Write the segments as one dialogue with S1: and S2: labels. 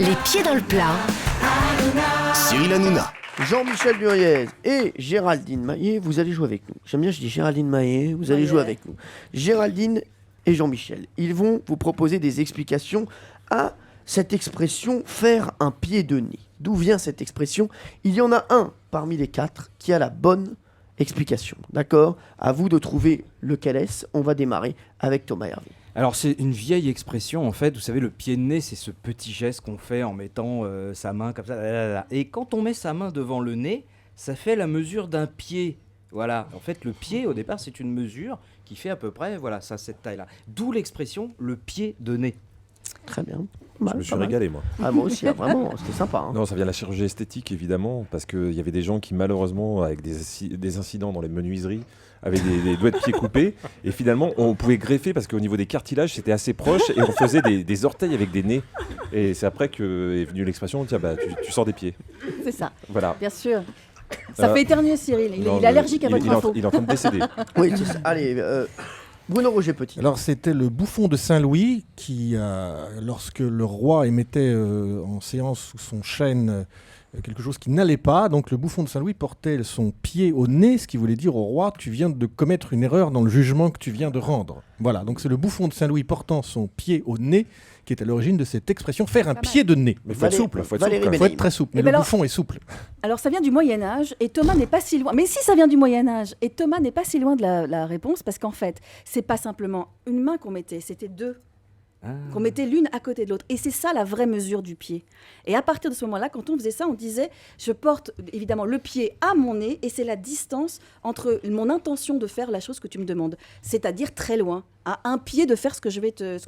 S1: Les pieds dans le plat.
S2: Cyril Hanouna.
S3: Jean-Michel Duriez et Géraldine Maillet, vous allez jouer avec nous. J'aime bien, je dis Géraldine Maillet, vous allez jouer avec nous. Géraldine et Jean-Michel, ils vont vous proposer des explications à cette expression « faire un pied de nez ». D'où vient cette expression? Il y en a un parmi les quatre qui a la bonne explication. D'accord? À vous de trouver lequel est-ce. On va démarrer avec Thomas Hervé.
S4: Alors c'est une vieille expression en fait, vous savez, le pied de nez, c'est ce petit geste qu'on fait en mettant sa main comme ça, et quand on met sa main devant le nez, ça fait la mesure d'un pied. Voilà, en fait le pied au départ c'est une mesure qui fait à peu près, voilà, ça, cette taille-là. D'où l'expression le pied de nez.
S3: Très bien.
S5: Je me suis régalé, moi.
S3: Ah, moi aussi, vraiment, c'était sympa. Hein.
S5: Non, ça vient de la chirurgie esthétique, évidemment, parce qu'il y avait des gens qui, malheureusement, avec des incidents dans les menuiseries, avaient des doigts de pied coupés. Et finalement, on pouvait greffer, parce qu'au niveau des cartilages, c'était assez proche, et on faisait des orteils avec des nez. Et c'est après que est venue l'expression, tiens, bah, tu sors des pieds.
S6: C'est ça,
S5: Voilà.
S6: bien sûr. Ça fait éternuer Cyril, il est allergique à votre info.
S5: Il est en train de décéder.
S3: Oui, c'est ça. Allez, Bruno Roger Petit.
S7: Alors c'était le bouffon de Saint-Louis qui, lorsque le roi émettait en séance sous son chêne quelque chose qui n'allait pas, donc le bouffon de Saint-Louis portait son pied au nez, ce qui voulait dire au roi, tu viens de commettre une erreur dans le jugement que tu viens de rendre. Voilà, donc c'est le bouffon de Saint-Louis portant son pied au nez qui est à l'origine de cette expression, faire un pied de nez.
S5: Mais il faut être souple, faut
S7: être très souple, mais le bouffon est souple.
S6: Alors ça vient du Moyen-Âge et Thomas n'est pas si loin. Mais si ça vient du Moyen-Âge et Thomas n'est pas si loin de la réponse parce qu'en fait, c'est pas simplement une main qu'on mettait, c'était deux. Qu'on mettait l'une à côté de l'autre. Et c'est ça la vraie mesure du pied. Et à partir de ce moment-là, quand on faisait ça, on disait, je porte évidemment le pied à mon nez et c'est la distance entre mon intention de faire la chose que tu me demandes. C'est-à-dire très loin, à un pied de faire ce que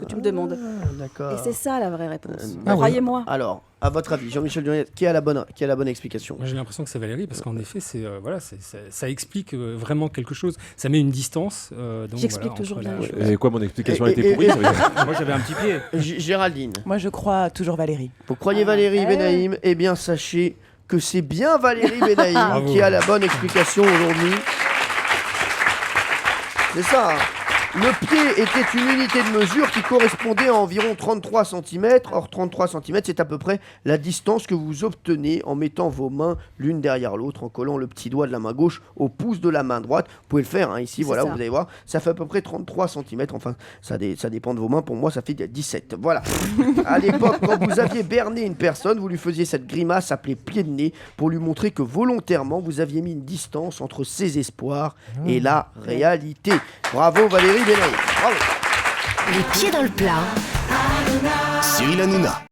S6: tu me demandes.
S3: D'accord.
S6: Et c'est ça la vraie réponse.
S7: Ah ouais.
S6: Croyez-moi.
S3: Alors, à votre avis, Jean-Michel Duriez, qui a la bonne explication?
S8: Moi, j'ai l'impression que c'est Valérie, parce qu'en effet, ça explique vraiment quelque chose. Ça met une distance.
S6: J'explique toujours bien les choses.
S5: Et quoi, mon explication a été pourrie?
S4: Moi j'avais un petit pied.
S3: Géraldine.
S9: Moi, je crois toujours Valérie.
S3: Vous croyez Valérie Benaïm? Eh bien, sachez que c'est bien Valérie Benaïm qui a la bonne explication aujourd'hui. C'est ça. Hein. Le pied était une unité de mesure qui correspondait à environ 33 cm. Or, 33 cm, c'est à peu près la distance que vous obtenez en mettant vos mains l'une derrière l'autre, en collant le petit doigt de la main gauche au pouce de la main droite. Vous pouvez le faire, hein, ici, voilà,
S6: ça.
S3: vous allez voir. Ça fait à peu près 33 cm. Enfin, ça dépend de vos mains. Pour moi, ça fait 17. Voilà. À l'époque, quand vous aviez berné une personne, vous lui faisiez cette grimace appelée pied de nez pour lui montrer que volontairement, vous aviez mis une distance entre ses espoirs et la réalité. Bravo Valérie Benaïm. Bravo.
S1: Les pieds dans le plat.
S2: Cyril Hanouna.